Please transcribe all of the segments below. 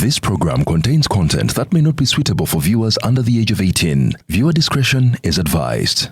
This program contains content that may not be suitable for viewers under the age of 18. Viewer discretion is advised.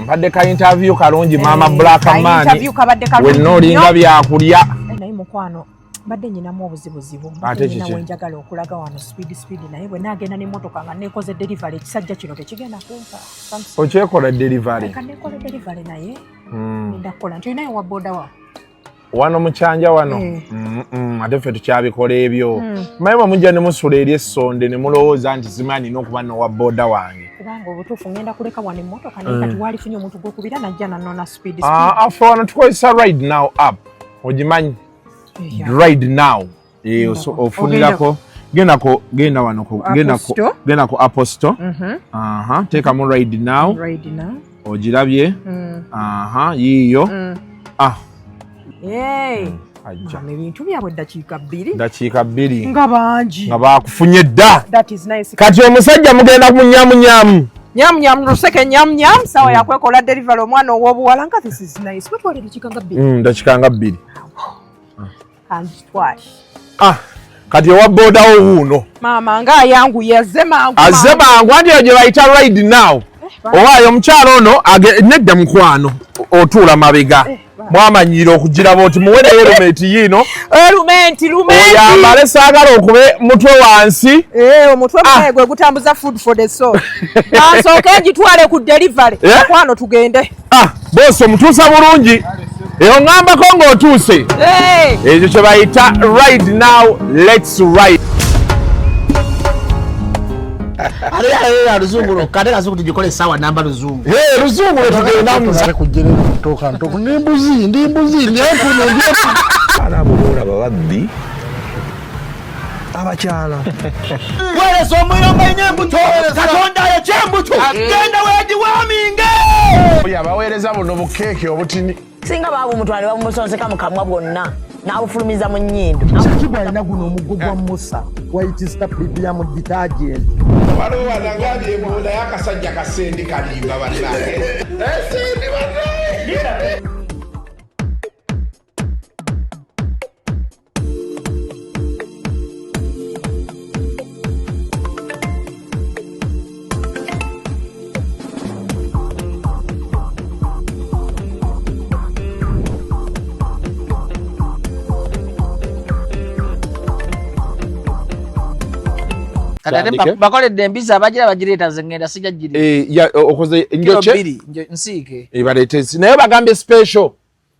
Badde ka interview kalungi mama black man we no linga byakulya naye mukwano badde nyinamu obuzibuzibu nyina wenjagala okulaga wano speed naye bwe nagenda n'emmotoka nga nekoze delivery ekisajja kino tekigenda kumpa okyekola delivery kanekola delivery naye ndakola nti naye wa boda wa wano mukyanja wano ate ffe tukyabikola ebyo mayiba mujja ne musula eri essonde ne mulowooza nti zimanyi n'okuba nowa boda wange kubanga obutuufu ngenda kuleka wano emmotoka naye kati walifunye omuntu gwokubira najja nanona speed afe wano tukozesa ride now app ogimanyi ride now ofunirako genda wano genda ku Apple Store teekamu ride now ogirabye yiiyo ebintu byabwe dakiika bbiri nga bangi nga bakufunye dda kati omusajja mugenda munyamunyamu luseke nyamunyam sawa yakwekola delivery omwana ow'obuwala nga this is nice wetwale dakiika nga bbiri kati owa bodawo wuuno maama nga ayanguye azze mangu anti eyo gye bayita ride now owaayo omukyalo ono nedda mukwano otuula mabega mwamanyira okugiraba oti muwereyo erumenti yiino oyambale saagala okube mutwe wansi omutwe mwaye gwe gutambuza food for the soul ansooke ngitwale ku delivery mukwano tugende bose omutuusa bulungi eyo ŋŋambako ng'otuuse ekyo kye bayita ride now let's ride ale luzungu kade kazuku tujikole sawa namba luzungu luzungu tugenda muza kujere kutoka ntoku nimbuzi ndi Arabura babaddi abakyala wele somuyomba nyembuto katonda ya chembuto genda weji waminge yabaweereza buno bukeeke obutini singa babu mutwale bamusonseka mukamwa bwonna n'abufulumiza mu nnyindo kibwa alina guno omuggo gwa musa wayitista biblia mu detergent waliwo wanagambye eboda y'akasajja kasendi kalimba bannange esendi bannange bakoledde embiza abagira bagireeta zengenda sijja giri okoze njoche nsiike ibalete naye bagambye special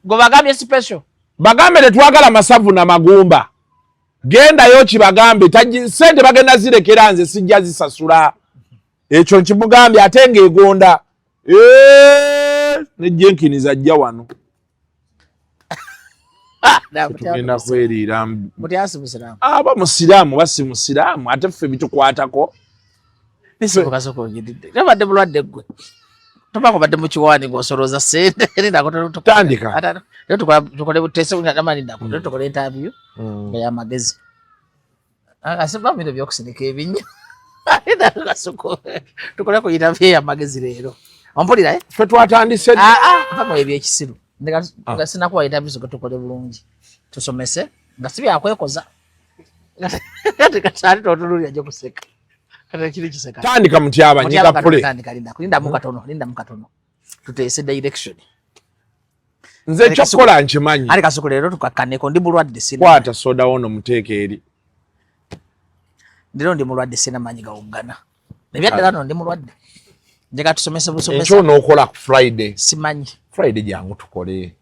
go bagambye special bagambe twagala masavu na magumba gendayo kibagambe sente bagenda zirekera nze sijja zisasula ekyo nkimugambye ate ng'egonda ne Jenkins ajja wano tugenda kweriira aba musiraamu basi musiraamu ate ffe bitukwatako nabadde mulwadde gwe tobako badde mukiwaani ng'osolooza sente tandika tukole buteeseamani nako tukole interview nga yamagezi asiba bino byokusindika ebinnya tukole ku interview eyamagezi leero ompulira ffe twatandise mpaka ebyekisiru nga sinakuwa interview zo tukole bulungi tusomese nga si byakwekoza kati totunulira gye kuseka tandika mutyaba nyiga pule linda mukatono tuteese direction nze kyokukola nkimanyi ali kasuku leero tukakkaneko ndi mulwadde kwata soda wono muteeka eri ndiro ndi mulwadde sina manyi gawuggana nebyaddala no ndi mulwadde njega tusomese busomesa ekyo n'okola ku Friday simanyi Friday jangu tukole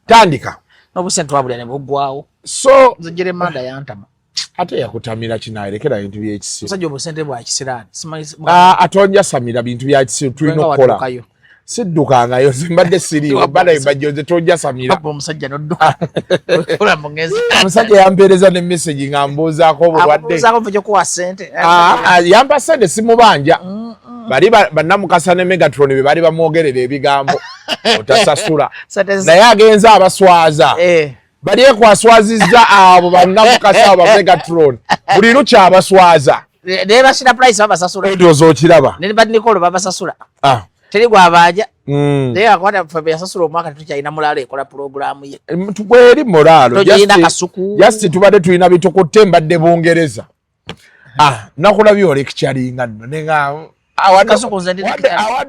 tandika n'obusente wabulya ne buggwawo so nze Jeremanda yantama ate yakutamira kinayerekera bintu by'ekisiru musajja obusente bwa kisiraani atonja samira bintu bya kisiru tulina okukola siddukangayo zimbadde siriiwo bala Bajjo nze tonja samira omusajja nodduka ola mungezi omusajja yampeereza ne message nga mbuuzaako obulwadde kuwa sente yampa sente simubanja bali bannamukasa ne Megatron be bali bamwogerera ebigambo otasasula naye agenza abaswaza bali ekwaswazizza abo bannamukasa abo Megatron buli lukya abaswaza ne bashira price babasasula ndowooza okiraba ne badnikolo babasasula teri gwabaja naye akwata ffe yasasula omwaka tetukyalina mulaalo ekola puroguramu ye bweri mulaalo kasuku jasti tubadde tulina bitukutte mbadde Bungereza nakulabye olekikyalinga nno nenga awadde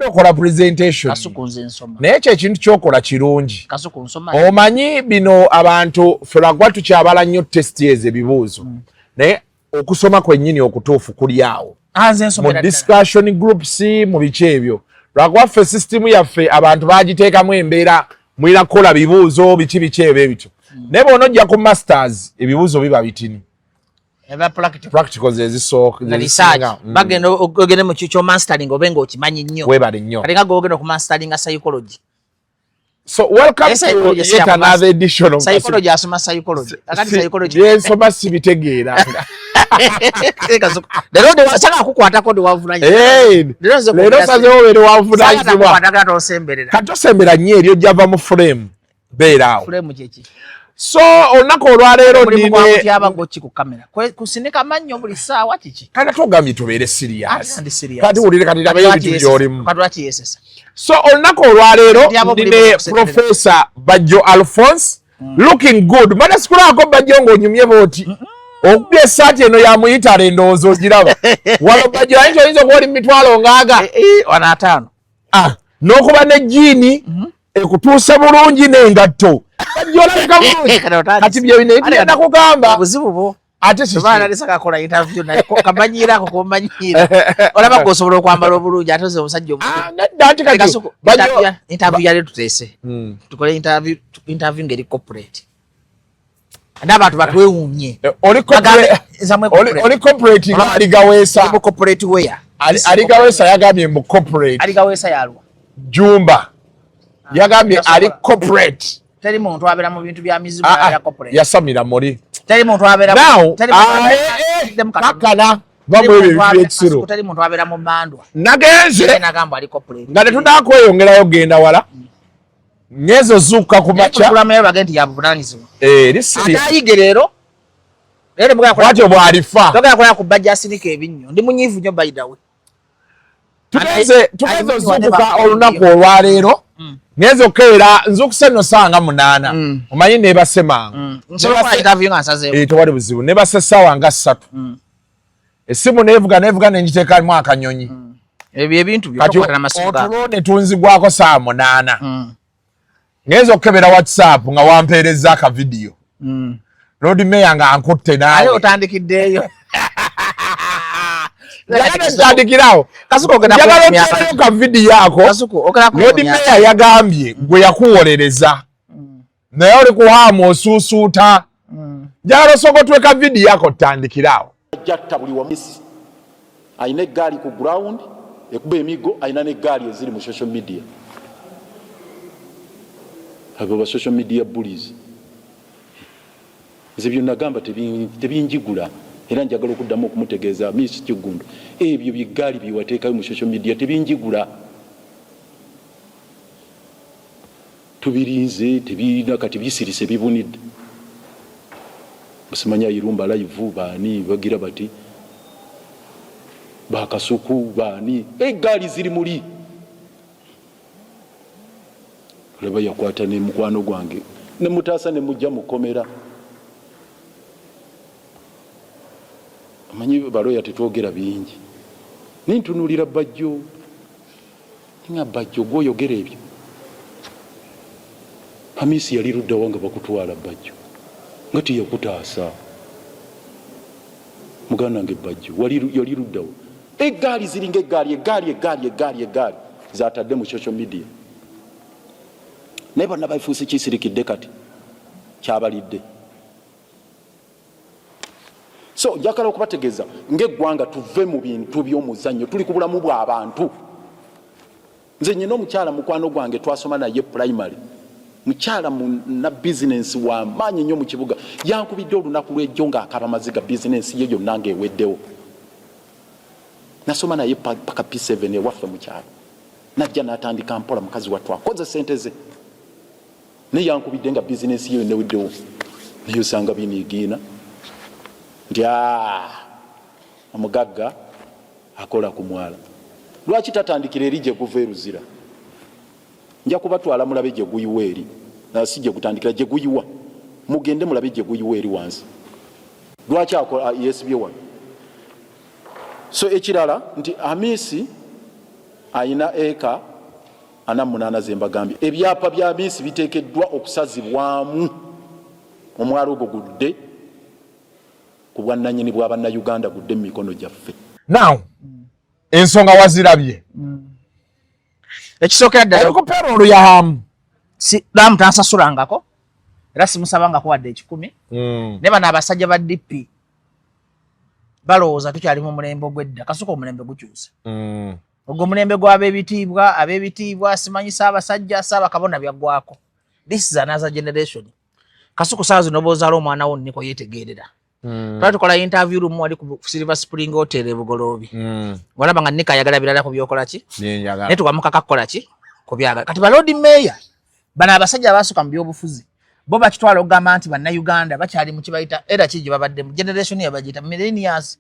okola presentation naye ekyo ekintu kyokola kirungi omanyi bino abantu ffe lwagwa tukyabala nnyo testi ezo ebibuuzo naye okusoma kwennyini okutuufu kuli awo mu discussion groups mu biki ebyo lwagwa ffe system yaffe abantu bagiteekamu embeera mwina kukola bibuuzo biki ebyo ebityo naye bw'onojja ku masters ebibuuzo biba bitini practicals ezisooka bagenda ogende mu kyo mastering obenga okimanyi nnyo webale nnyo kati nga gogenda ku mastering psychology so welcome to yet another edition of psychology asoma psychology akati psychology yensoma sibitegeera lero de wasaka kukwatako de wavunanya lero sazewo bere wavunanyizibwa katosembera nnyo eryo java mu frame beera awo frame kyeki so olunaku olwaleero nine abagoki ku kamera kusinika mannyo buli ssaawa kiki kati tugambye tubeere serious kati wulire kati tabe ebintu byolimu so olunaku olwaleero nine Professor Bajjo Alphonse looking good mana sikulako Bajjo ng'onyumye booti okubye esaati eno yamuyitala endowooza ogiraba wano Bajjo ayinza oyinza okuba oli mu mitwalo ngaaga wana ataano n'okuba ne jiini ekutuuse bulungi n'engatto Bajjo bulungi kati bye bino ebigenda kugamba obuzibu bwo ate sibaana lisaka kola interview naye kamanyira ko komanyira olaba ko osobola okwambala obulungi ate oze omusajja dati kati Bajjo interview yale tutese tukole interview ngeri corporate n'abantu batwewuunye oli corporate nga aligaweesa corporate where aligaweesa yagambye mu corporate aligaweesa yalwa Jumba yagambye ali corporate teri muntu abera mu bintu bya mizimu ya corporate yasamira muri teri muntu abera teri kakana vamwe ebyo ekisiro teri muntu abera mu mandwa nagenze nagamba ali corporate nga tetunakweyongerayo genda wala nyezo zuka ku macha programu ya bagenti ya buvunanyizibwa lisiri atayige lero mugaya kwa watyo bwalifa togera kola ku Bajjo asinika ebinnyo ndi munyivu nnyo by the way tugenze zukuka olunaku olwaleero ngenze okukeera nzukuseno sanga 8 omanyi nebasemanga tewali buzibu nebase essaawa nga 3 essimu nevuga nenjiteekamu akanyonyi ebyo ebintu byokwatana masuga otulo ne tunzigwako 8 ngenze okukebera WhatsApp nga wampeereza aka video Lord Mayor nga ankutte naawe otandikiddeeyo ndikirawo njagala ka video yako Lord Mayor yagambye gwe yakuwolereza naye oli kuhaamu osuusuuta Jalo sokotwe ka video yako tandikirawo. Jatta buli wa misi. Aine gali ku ground, ekube emigo aina ne gali eziri mu social media. Abo social media bullies. Zibyo nagamba tebinjigula. Era njagala okuddamu okumutegeeza Miss Kigundo. Ebyo bigali biwateekayo mu social media tebinjigula. Tubirinze tebirina kati bisirise bibunidde. Musimanya irumba live bani bagira bati bakasuku bani egali ziri muri leba yakwata ne mukwano gwange ne mutasa ne mujja mukomera amanyi baloya tetwogera bingi nintunulira Bajjo ninga Bajjo goyogera ebyo Hamisi yali rudda wanga bakutwala Bajjo ngati yakutaasa mugana nge Bajjo yali ruddawo egali ziringa egali zatadde mu social media naye bonna bayifuuse kisirikidde kati kyabalidde so njakala okubategeeza ng'eggwanga tuve mu bintu by'omuzannyo tuli ku bulamu bw'abantu nze nyina omukyala mukwano gwange twasoma naye primary mukyala na business wa manyi nnyo mu kibuga yankubidde olunaku lw'ejjo ng'akaba maziga business ye yonna ng'eweddewo nasoma naye paka P7 ewaffe mukyala najja n'atandika mpola mukazi wattu akoze sente ze naye yankubidde nga business ye yonna eweddewo naye osanga biniigiina nti omugagga akola ku mwala lwaki tatandikira eri gye guva eruzira nja kubatwala mulabe gye guyiwa eri si gye gutandikira gye guyiwa mugende mulabe gye guyiwa eri wansi lwaki akola yesibye wano so ekirala nti Hamisi ayina eka 48 zembagambye ebyapa bya Hamisi biteekeddwa okusazibwamu omwalo ogwo gudde ku bwannannyini bw'Abannayuganda gudde mu mikono gyaffe now ensonga wazirabye ekisookera ddala ko perolo ya hamu si damu tansasulangako era simusabangako wadde 10 ne bano abasajja ba DP balowooza tukyali mu mulembe ogw'edda kasuka omulembe gukyuse ogwo mulembe gw'ab'ebitiibwa simanyi Ssaabasajja Ssaabakabona byaggwako this is another generation kasuku saa zino boozaala omwana wo nniko yeetegeerera twali tukola interview room wali ku Silver Spring Hotel e Bugoloobi walaba nga Nika ayagala birala ku byokola ki naye tukamukaka kukola ki ku byagala kati balodi meya bano abasajja abaasuka mu byobufuzi bo bakitwala okugamba nti Bannayuganda bakyali mu kibayita era kiji babadde mu generation yabagiyita millennials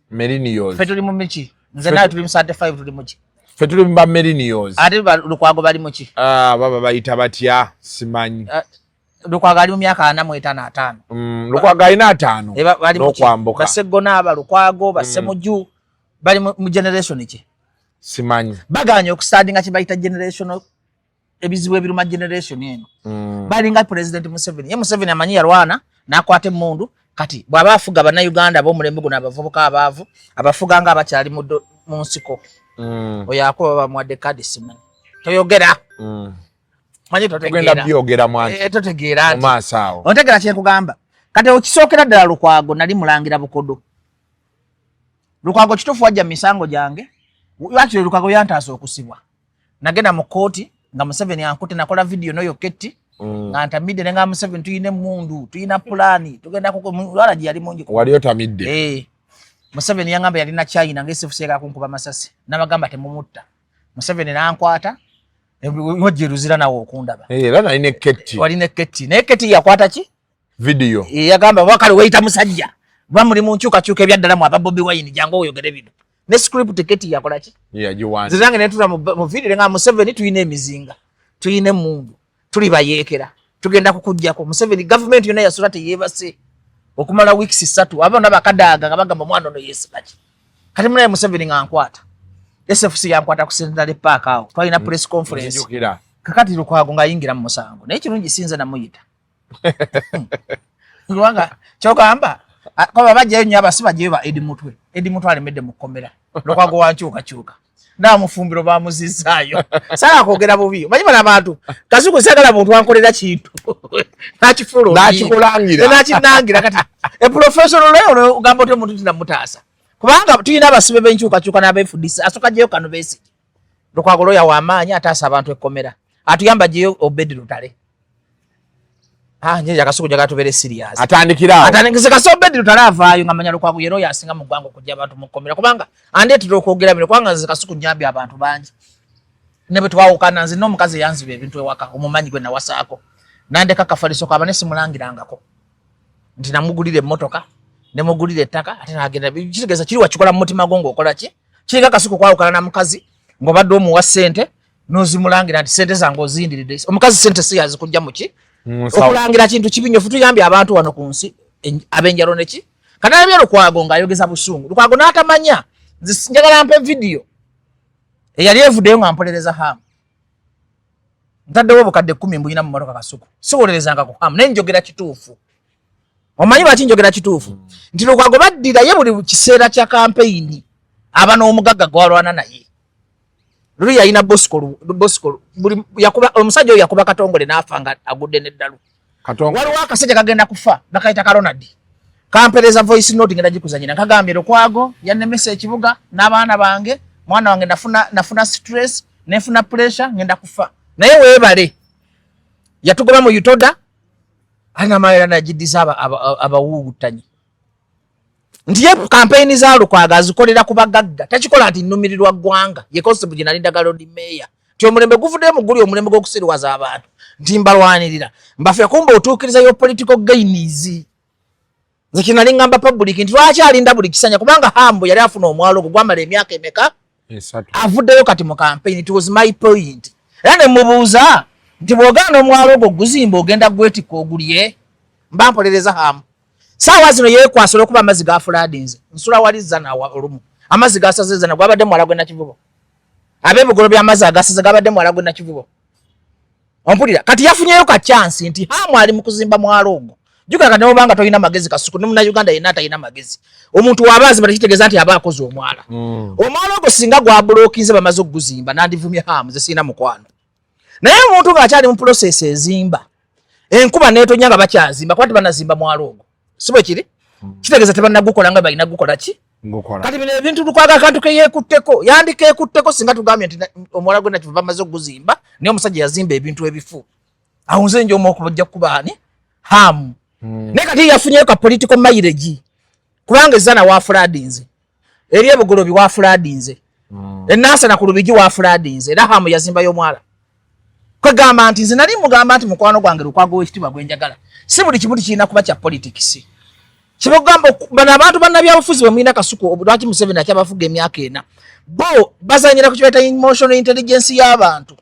ffe tuli mu miki nze nawe tuli mu 35 tuli mu ki ffe tuli mu ba millennials ate Lukwago bali mu ki baba bayita batya simanyi Lukwago ali mu myaka 45 Lukwago alina 5 n'okwambuka Baseggona aba Lukwago Basemuju bali mu generation ki simanyi baganye okustandinga kibayita generation ebizibu ebiruma generation eno bali nga president Museveni ye Museveni amanyi yalwana nakwata emmundu kati bw'aba afuga Bannayuganda b'omulembe guno abavubuka abaavu abafuga nga abakyali mu nsiko oyo akuba bamwadde kadi simanyi toyogera manyi togenda byogera mwanti totegeera nti maaso awo ontegera kyenkugamba kati okisookera ddala Lukwago nali mulangira Bukodo Lukwago kituufu wajja misango gyange lwaki Lukwago yantaasa okusibwa nagenda mu kooti nga Museveni ankute nakola video noyo ketti nga ntamidde ne nga Museveni tuyina emmundu tuyina pulaani tugenda wala gye yali mungi wali otamidde Museveni yangamba yalina China ng'esifuseeka kunkuba masasi nabagamba temumutta Museveni nankwata wajja eruzira nawe okundaba era nalina ekketti walina ekketti naye ekketti yakwata ki video yagamba wakale weyita musajja ba muli mu nkyukakyuka ebyaddalamu aba Bobi Wine jangu oyogere bino ne script ekketti yakola ki yagiwanza zizange netula mu video nga Museveni tuyina emizinga tuyina emmundu tuli bayeekera tugenda kukujjako Museveni government yonna yasula teyeebase okumala weeks 3 abana bakadaaga nga bagamba mwana ono yeesibaki kati munaye Museveni nga nkwata SFC yankwata ku Central Park awo twalina press conference kakati Lukwago nga ayingira mu musango naye kirungi sinza namuyita Lwanga kyogamba kwa bajjayo nnyo abasiba gye ba Edi Mutwe alemedde mu kkomera Lukwago wankyuka namufumbiro bamuzizaayo sala kwogera bubi manyi bana abantu Kasuku sagala muntu wankolera kintu nakikulangira kati professional leo ugamba oti omuntu tinamutaasa kubanga tulina abasibe b'enkyukakyuka n'abeefudisa asoka gyeyo Kano Besigye Lukwago lawyer w'amaanyi ataasa abantu ekkomera atuyamba gyeyo Obedi Lutale njeja Kasuku jaga tubere serious atandikira Kasuku Obedi Lutale avaayo nga manya Lukwago yero yasinga mu ggwanga okujja abantu mu kkomera kubanga andeetera okwogera bino kubanga nze Kasuku nyambye abantu bangi ne bwe twawukana nze n'omukazi yanziba ebintu ewaka omumanyi gwe nawasaako nandeka kafaliso kabane simulangirangako nti namugulira emmotoka ne mugulira ettaka ate nagenda kitegeeza kiri wakikola mu mutima gwo ng'okola ki kiringa Kasuku kwawukana na mukazi ng'obadde omuwa ssente n'ozimulangira nti ssente zange ozindiridde omukazi ssente si yazikujja mu ki okulangira kintu kibinyofu tuyambye abantu wano ku nsi ab'enjalo neki kanalabye Lukwago ng'ayogeza busungu Lukwago n'atamanya nze njagala mpe vidiyo eyali evuddeyo nga mpolereza hamu ntaddewo obukadde 10 mbuyina mu mmotoka Kasuku siwolerezanga ku hamu naye njogera kituufu omanyi lwaki njogera kituufu nti Lukwago baddira ye buli kiseera kya kampeyini aba n'omugagga gwalwana naye luli yalina Bosco omusajja oyo yakuba Katongole n'afa nga agudde n'eddalu waliwo akasajja kagenda kufa bakayita ka Ronald kampereza voice note ngenda gikuzanyira kagambye Lukwago yannemesa ekibuga n'abaana bange mwana wange nafuna stress nefuna pressure ngenda kufa naye weebale yatugoba mu Utoda alina mayera nagidiza abawugutanyi nti ye campaign za Lukwago azikolera ku bagagga takikola nti nnumirirwa ggwanga ye constable gye nali ndagala ndi meya ti omulembe guvudde mu guli omulembe gw'okusiriwaza abantu nti mbalwanirira mbafe kumba otuukiriza yo political gains nze kinali ngamba public nti lwaki alinda buli kisanya kubanga Hambo yali afuna omwalo gwamala emyaka emeka avuddeyo kati mu campaign it was my point era ne mubuuza nti bw'ogaana omwalo ogwo guzimba ogenda gwetikka ogulye mbampolereza Hambo saawa zino yeekwasira okuba amazzi ga floodings nsula wali zana olumu amazzi gasaze zana gwabadde mwala gwe Nakivubo ab'ebigolo by'amazzi agasaze gabadde mwala gwe Nakivubo ompulira kati yafunyeyo ka chance nti Hambo ali mu kuzimba mwalo ogwo jukaka ne obanga toyina magezi Kasuku ne muna Uganda yena tayina magezi omuntu wabazi batakitegeeza nti aba akoze omwala omwala ogwo singa gwa blokinze bamaze okuguzimba nandivumye Hambo ze sina mukwano naye omuntu ng'akyali mu process ezimba enkuba neetonya nga bakyazimba kwati banazimba mwalo ogwo sibe kiri kitegeeza tebanagukola nga balina gukola ki kati bino ebintu Lukwago akantu ke yeekutteko yandika ekutteko singa tugambye nti omwala gwe Nakivubo bamaze okuguzimba naye omusajja yazimba ebintu ebifu awo nze njo omukubajja kubaani Hambo naye kati yafunyeyo ka political mileage kubanga ezana wa floodings eri ebugolobi wa floodings enasana ku Lubigi wa floodings era Hambo yazimbayo omwala kwegamba nti nze nali mugamba nti mukwano gwange Lukwago w'ekitiibwa gwe njagala si buli kimu kirina kuba kya politics kibagamba bano abantu bannabyabufuzi bwe mulina Kasuku lwaki Museveni akyabafuga emyaka 4 bo bazanyira ku kibaita emotional intelligence y'abantu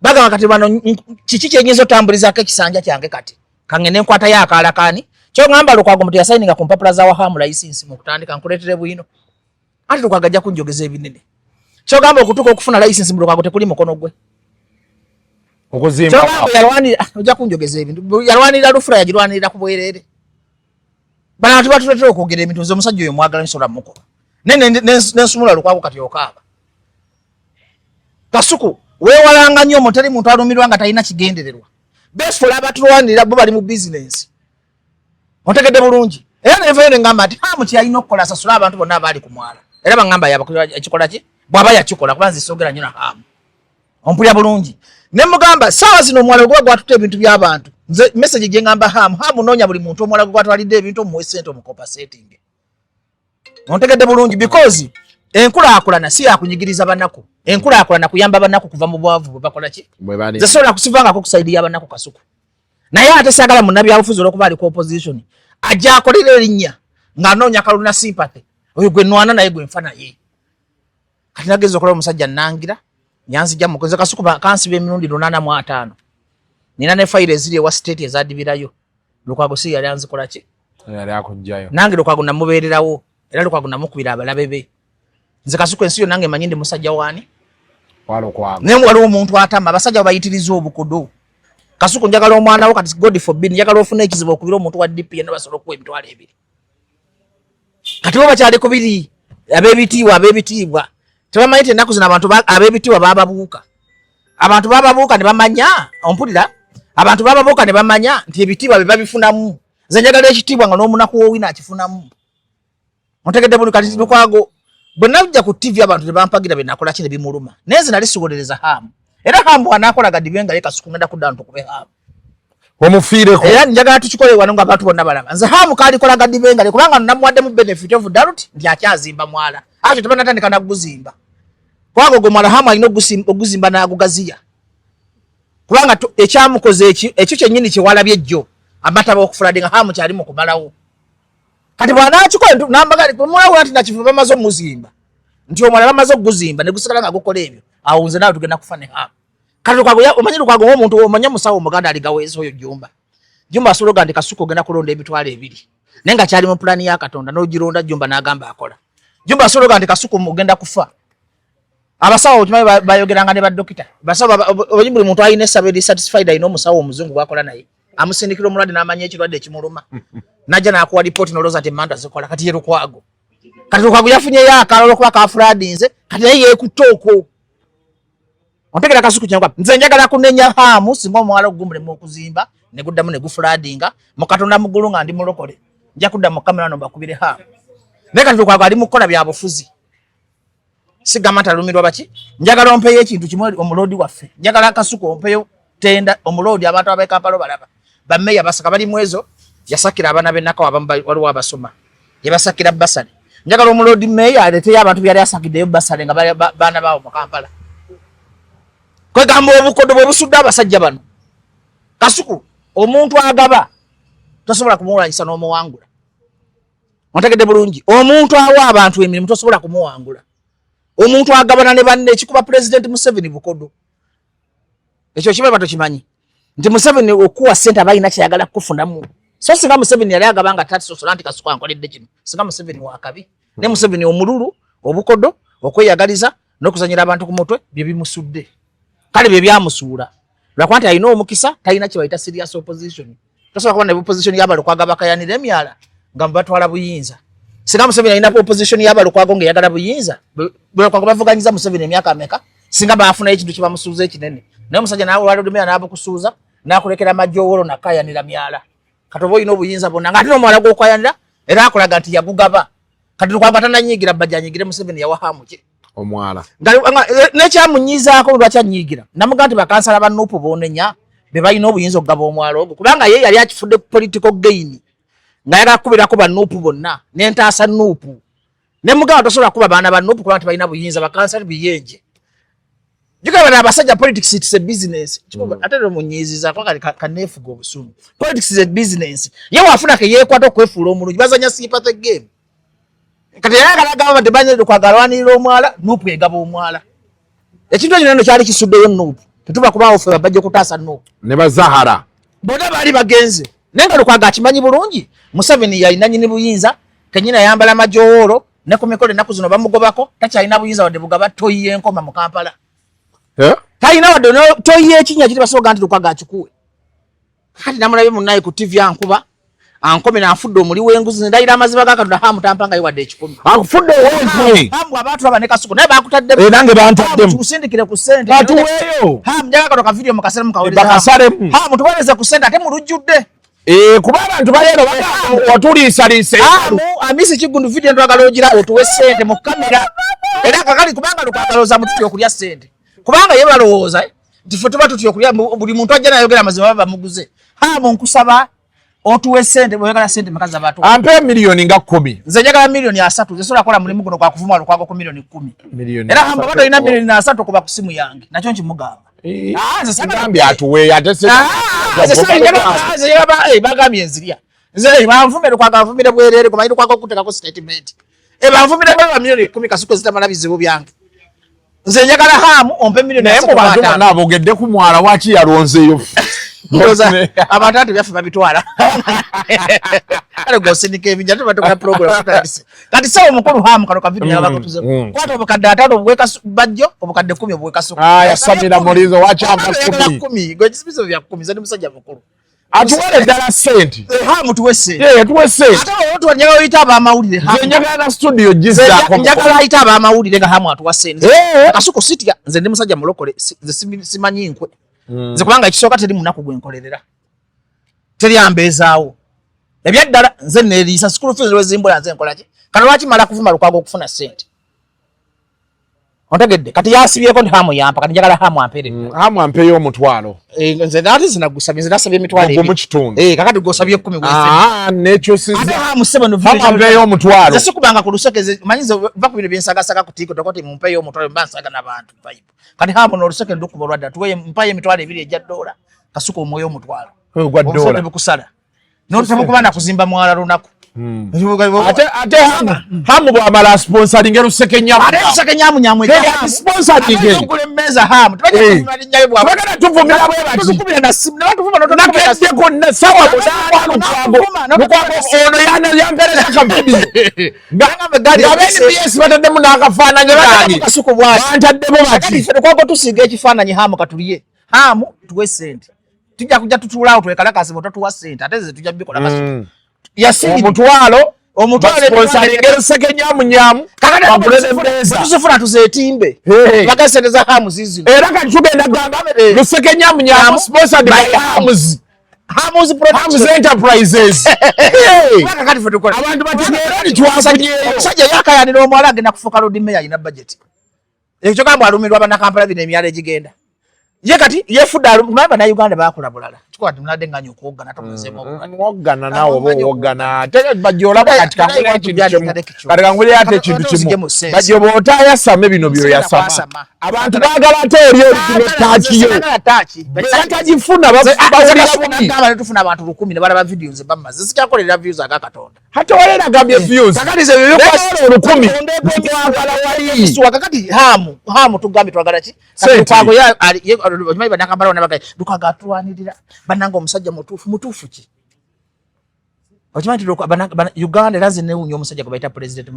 bagamba kati bano kiki kyenyinza otambulizaako ekisanja kyange kati kangene nkwata yakala kani kyo ngamba Lukwago mutu yasayininga ku mpapula za Hambo license mu kutandika nkuletere bwino ati Lukwago ajja kunjogeza ebinene kyo ngamba okutuka okufuna license mu Lukwago tekuli mukono gwe okuzimba yalwanira ojja kunjogeza ebintu yalwanira lufula yagirwanirira ku bwerere bantu batuletera okwogera ebintu nze omusajja oyo mwagala nsobola mukola nensumula Lukwago kati okaaba Kasuku weewalanga nnyo omutali muntu alumirwa nga talina kigendererwa besobola abatulwanirira bo bali mu business ontegedde bulungi era nevayo nengamba nti Hambo kyalina okukola asasula abantu bonna abaali ku mwala era bangamba ekikola ki bw'aba yakikola kuba nze soogera nnyo na Hambo ompulya bulungi ne mugamba saawa zino omwala gwa gwatuta ebintu by'abantu nze message gye ngamba Hambo noonya buli muntu omwala gwatwalidde ebintu omuwe ssente omukompensating ontegedde bulungi because enkulaakulana si yakunyigiriza banaku enkulaakulana kuyamba banaku kuva mu bwavu bwe bakola ki nze sobola kusivangako kusaidiya banaku Kasuku naye ate saagala munnabyabufuzi olwokuba ali ku opposition ajja akolera erinnya ng'anoonya kaluna sympathy oyo gwe nwana naye gwe nfa naye kati nageza okola omusajja nangira yanzija mukoze Kasuku kansiba emirundi 85 nina ne file eziri ewa state ezadibirayo Lukwago si yali anzikola ki yali akujjayo nange Lukwago namubeererawo era Lukwago namukubira abalabe be nze Kasuku ensi yo nange manyinde musajja wani Lukwago ne waliwo omuntu atama abasajja bayitiriza obukodo Kasuku njagala omwana wo kati God forbid njagala ofuna ekizibu okubira omuntu wa DP ne basobola okuwa emitwalo 2 kati bo bakyali kubiri ab'ebitiibwa tebamanyi ennaku zino abantu ab'ebitiibwa bababuuka. Abantu bababuuka ne bamanya ompulira abantu bababuuka ne bamanya nti ebitiibwa bye babifunamu. Nze njagala ekitiibwa nga n'omunaku woowina akifunamu. Ontegedde buli kati Lukwago bwe najja ku TV abantu ne bampagira bye nakola kino bimuluma. Naye nze nali siwolereza Hamu. Era Hamu anaakolaga dibenga ye Kasuku ngenda kudda ntukube Hamu. Omufiireko. Era njagala tukikole wano nga abantu bonna balaba. Nze Hamu kaalikolaga dibenga kubanga namuwadde mu benefit of doubt nti akyazimba mwala. Ate tebanatandika na kuguzimba. Kwago gwe mwala Hamu alina oguzimba n'agugaziya. Kubanga ekyamukoze ekyo kyennyini kyewalabye jjo amataba okufuladdinga Hamu kyali mu kumalawo. Kati bw'anaakikola n'ambagali kumulawula nti nakifu bamaze omuzimba. Nti omwala bamaze okuguzimba ne gusigala nga gukola ebyo. Awo nze naawe tugenda kufa ne Hamu. Kati Lukwago omanyi Lukwago ng'omuntu omanya musawo Omuganda aligaweesa oyo Jjumba. Jjumba asobola nti Kasuku ogenda kulonda ebitwalo ebiri. Naye nga kyali mu pulaani ya Katonda n'ogironda Jjumba n'agamba akola. Jjumba asobola nti Kasuku ogenda kufa. Abasawo okimanyi bayogeranga ne baddokita. Basawo omanyi buli muntu alina essabo eri satisfied alina omusawo omuzungu gwakola naye. Amusindikira omulwadde n'amanya ekirwadde ekimuluma. Najja n'akuwa lipooti n'olowooza nti emmandu azikola kati ye Lukwago. Kati Lukwago yafunyeyo akalalo okuba kafuladinze kati naye yeekutte okwo. Ontegera Kasuku kyangwa nze njagala kunenya Hamu singa omwala ogumulemu okuzimba ne guddamu ne gufuladinga mu Katonda muggulu nga ndi mulokole. Nja kudda mu kamera bakubire Hamu. Naye kati Lukwago ali mu kukola bya bufuzi. Sigamba talumirwa baki njagala ompeyo ekintu kimwe omuloodi waffe. Njagala Kasuku ompeyo tenda omuloodi abantu abaye Kampala balaba. Bammeya basaka bali mwezo yasakira abana b'ennaka waliwo abasoma. Yabasakira basale. Njagala omuloodi meya aleteyo abantu byali asakiddeyo basale nga baana bawo mu Kampala. Kwegamba obukodo bwe busudde abasajja bano. Kasuku omuntu agaba tosobola kumuwanyisa n'omuwangula. Ontegedde bulungi. Omuntu awa abantu emirimu tosobola kumuwangula. Omuntu agabana ne banne ekikuba President Museveni bukodo. Ekyo kibe bato kimanyi. Nti Museveni okuwa ssente abalina kyayagala kufunamu. So singa Museveni yali agabanga tati sosola nti Kasuku ankoledde kino. Singa Museveni wakabi. Ne Museveni omululu, obukodo, okweyagaliza n'okuzanyira abantu ku mutwe bye bimusudde. Kale bye byamusuula. Lwakuba nti alina omukisa talina kye bayita serious opposition. Tosobola kuba ne opposition y'abalukwago abakayanira emyala nga batwala buyinza. Singa Museveni alina opposition y'abalukwago ng'eyagala buyinza. Balukwago bavuganyiza Museveni emyaka ameka singa baafuna ekintu kye bamusuuza ekinene. Naye omusajja naawe waludumira n'abukusuuza n'akulekera Majjo wolo nakayanira myala. Kati oba olina obuyinza bwonna nga ate n'omwala gw'okwayanira era akulaga nti yagugaba. Kati Lukwago atananyiigira Bajjo anyigire Museveni yawa Hamu kye. Omwala. Nekyamunyiizaako lwaki anyiigira. Namuga nti bakansala ba Nuupu boonenya be balina obuyinza okugaba omwala ogwo. Kubanga ye yali akifudde political gain. Ngayagala kubirako ba Nuupu bonna n'entaasa Nuupu. Ne mugamba tosobola kuba baana ba Nuupu kubanga tebalina buyinza bakansala biyenje. Jukaba na abasajja politics it's a business. Ate no munyiiziza kwa kanefugo obusumu. Politics is a business. Ye wafuna ke yekwata okwefuula omulungi bazanya sympathy game. Kati yagala government banye Lukwagalwanira omwala Nuupu egaba omwala. Ekintu ekyo nno kyali kisuddeyo Nuupu. Tetuba kubaawo ffe Bajjo kutaasa Nuupu. Ne bazahara. Bonna baali bagenze. Naye nga Lukwago akimanyi bulungi. Museveni yalina nnyini buyinza. Kenyina yambala Majjo wolo ne ku mikolo ennaku zino bamugobako. Takyalina buyinza wadde bugaba toyi y'enkoma mu Kampala. Talina wadde toyi y'ekinnya kiri basobola nti Lukwago akikuwe. Kati namulabye munnaye ku TV ankuba. Ankome na afudde omuli w'enguzi ndayira amaziba ga Katonda Hamu tampanga yiwadde ekikumi. Akufudde wonke. Hamu abantu aba ne Kasuku naye bakutadde. Nange bantaddemu. Tusindikire ku ssente. Katuweeyo. Hamu njaga katoka video mu kasere mukawulira. Bakasalemu. Hamu tubaleze ku ssente ate mu lujjudde. Kuba abantu baleero watuliisaliise. Hamu amisi kigundu video ndwagala ogira otuwe ssente mu kamera. Era kakali kubanga Lukwagalooza mututi okulya ssente. Kubanga ye balowooza nti ffe tuba tuti okulya buli muntu ajja n'ayogera amazima bamuguze. Hamu nkusaba otuwe ssente bw'oyagala ssente mekazi abantu. Ampe miliyoni nga 10. Nze njagala miliyoni 3. Nze sobola kola mulimu guno kwa kuvuma Lukwago ku miliyoni 10. Miliyoni. Era Hamu bado ina miliyoni 3 kuba ku simu yange. Nakyo nkimugamba. Nze sagambye atuwe ate se. Nze bagambye enzirya. Nze banvumire Lukwago anvumire bwerere kumanyi Lukwago okuteekako statement. Banvumire bwa miliyoni 10 Kasuku zitamala bizibu byange. Nze njagala Hamu ompe miliyoni 3. Naye mu bantu bonna aboogedde ku mwala waki yalonzeeyo. Abantu ate byaffe babitwala. Kale gosindika ebijja tubatokola program tutandise. Kati sawa omukulu Hamu kano ka video yabakutuze. Kwata obukadde 5 obuweka Bajjo obukadde 10 obuweka Kasuku. Yasamira mulizo wakyava 10. Gwe kisibizo bya 10 zani musajja mukulu. atuwele ddala sente Hamu tuwe sente tuwe sente ate omuntu njagala oyita abamawulire nze njagala na studio gizaako njagala ayita abamawulire nga Hamu atuwa sente Kasuku sitya nze ndi musajja mulokole nze simanyi nkwe nze kubanga ekisooka teri munaku gwenkolerera teri ambeezaawo ebyaddala nze neeriisa school fees lwezimbula nze nkola ki kano lwaki mala kuvuma Lukwago okufuna sente ontegedde kati yasibyeko ndi Hamu yampa kati njagala Hamu ampere Hamu ampeyo omutwalo nze naati zinagusabye nze nasabye emitwalo ebiri mu kitundu kakati gosabye 10 nekyo sizza ate Hamu sebo Hamu ampeyo omutwalo nze sikubanga ku luseke manyi nze va ku bintu byensagasaka ku TikTok tokoti mumpeyo omutwalo mbansaga n'abantu vibe kati Hamu n'oluseke ndukuba olwadda tuwe mpaye emitwalo 2 ejja $1 Kasuku omwoyo omutwalo gwa $1 bukusala n'otabukubana kuzimba mwala lunaku ate Hamu bwamala sponsoring luseke nyamu ate luseke nyamu nyamwe sponsoring ngule mmeza Hamu tubagala nnyayo bwa tubagala tuvumira bwe bati tukubira na simu n'atuvuma nakeddeko na sawa Lukwago ono yampereza kampidi abNBS bataddemu n'akafaananyi bani Kasuku bwati bantaddemu bati Lukwago tusiga ekifaananyi Hamu katuliye Hamu tuwe sente tujja kujja tutuulaawo twekalakasi bwe totuwa sente ate ze tujja bikola Kasuku omutwalo sponsoring luseke nyamu tusifuna tuzeetimbe baga sente za Hamu zizino era kati tugenda gamba luseke nyamu sponsored by Hamu's Enterprises kati fe tukola abantu bategeera ni twafunyeyo omusajja yakayanira omwala agenda kufuuka Lord Mayor alina budget ekyo gamba alumirwa abannakampala bino emyala egigenda ye kati yefudda kumaba na Uganda bakola bulala chikwati mnade nganyo kuogana tomuzemo mwogana nawo boogana ate Bajjo kati kanguli ate kintu kimu Bajjo botaya same bino byo yasama abantu bagala ate oli tachiyo batagifuna bawulira tufuna abantu 10 ne balaba videos bamaze zikyakolera views aga Katonda hata walera gambye views kakalize byo 10 kakati Hamu tugambe twagala ki Lukwago ya omanyi banakambala nabaga Lukwago atwanirira bananga omusajja mutuufu ki okimanyi Uganda eraze newunya omusajja gwe bayita President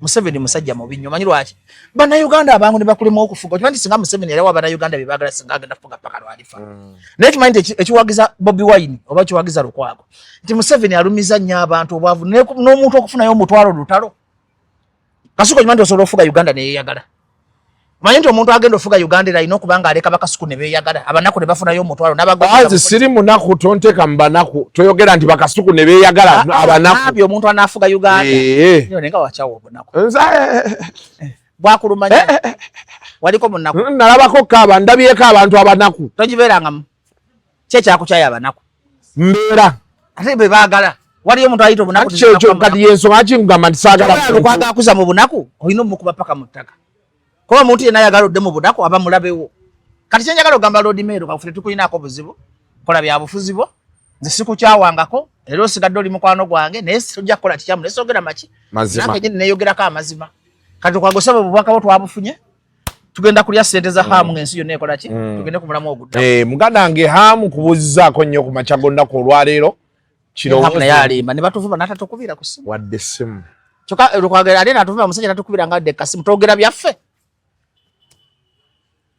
Museveni musajja mubi nnyo omanyi lwaki Bannayuganda abangu ne bakulema okufuga okimanyi singa Museveni era wa Bannayuganda be baagala singa agenda kufuga paka lwalifa naye kimanyi ekiwagiza Bobi Wine oba kiwagiza Lukwago nti Museveni alumiza nnyo abantu obwavu n'omuntu okufunayo omutwalo lutalo Kasuku okimanyi osobola ofuga Uganda neyeeyagala manyi nti omuntu agenda ofuga Uganda era ino kubanga aleka Bakasuku ne beeyagala abanaku ne bafunayo omutwalo n'abagozi siri munaku tonteka mbanaku toyogera nti Bakasuku ne beeyagala abanaku nabyo omuntu anaafuga Uganda yo nenga wachawo obunaku bwakulumanya waliko munaku nalabako kaba ndabyeko abantu abanaku togibeerangamu kyekyakukyaya abanaku mbeera ate be baagala waliyo omuntu ayita obunaku kati yensonga kingamba nti saagala Lukwago akuza mu bunaku olina omukuba paka mu ttaka kuba omuntu yenna ayagala odde mu bunaku aba mulabewo kati kyenjagala ogamba Lord Mayor kafute tukulinaako buzibu kola bya bufuzi bwo nze sikukyawangako era osigadde oli mukwano gwange naye sijja kukola kikyamu naye sogera maki nange nyini neeyogerako amazima kati Lukwago saba obubaka bwo twabufunye tugenda kulya ssente za Hamu ng'ensi yonna ekola ki tugende ku mulamu ogudda muganda wange Hamu kubuuzizaako nnyo ku makya g'olunaku olwaleero Hamu naye alimba ne batuvuma n'atatukubira ku ssimu wadde essimu kyokka Lukwago ate n'atuvuma omusajja n'atukubira nga wadde kasimu twogera byaffe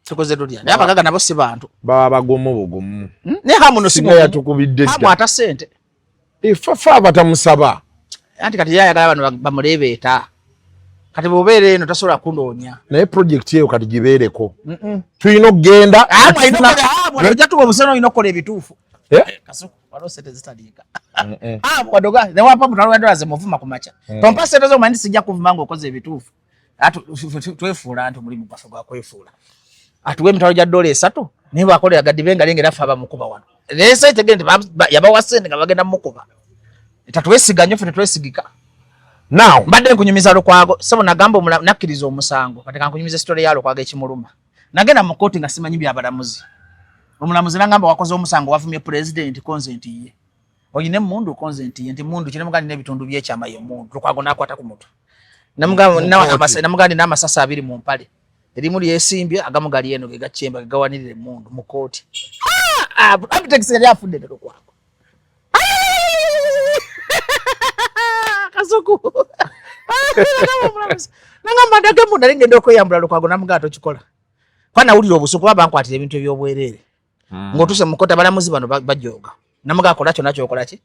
tukoze tutya naye abagaga nabo si bantu baba bagomu bugumu ne Hamu no singa yatukubidde Hamu ata sente fafa batamusaba anti kati yayagala bano bamulebeeta kati bwobeera eno tasobola kunoonya naye project eyo kati gibeereko tulina okugenda ojja tuba omusana olina okukola ebituufu Kasuku waliwo sente zitaliika wadoga newapa mutalo wadola ze muvuma ku makya tompa sente zo manyi sijja kuvuma ng'okoze ebituufu twefuula nti omulimu gwaffe gwakwefuula atuwe emitwalo gya $3 naye bwakolera gaddibe nga lengera ffe abamukuba wano naye sa itegere nti yabawa sente nga bagenda mukuba tatuwesiga nnyo ffe tetwesigika now mbadde nkunyumiza Lukwago sebo nagamba nakkiriza omusango kati kankunyumiza story ya Lukwago ekimuluma nagenda mu kooti nga simanyi byabalamuzi omulamuzi nagamba wakoze omusango wavumye president consent ye oyine mundu consent ye nti mundu kine mugandi n'ebitundu by'ekyama ye mundu Lukwago nakwata ku mutwe namugandi n'amasasa 2 mu mpale erimu lyesimbye agamu gali eno ge gachemba gawanirire mundu mu kooti abitex yali afudde Lukwago Kasuku nangamba ndage mundu alingenda okweyambula Lukwago namugato kikola kwana ulira obusuku babankwatira ebintu ebyobwerere ngotuse mukota balamuzi bano bajoga namuga kola kyonna kyokola ki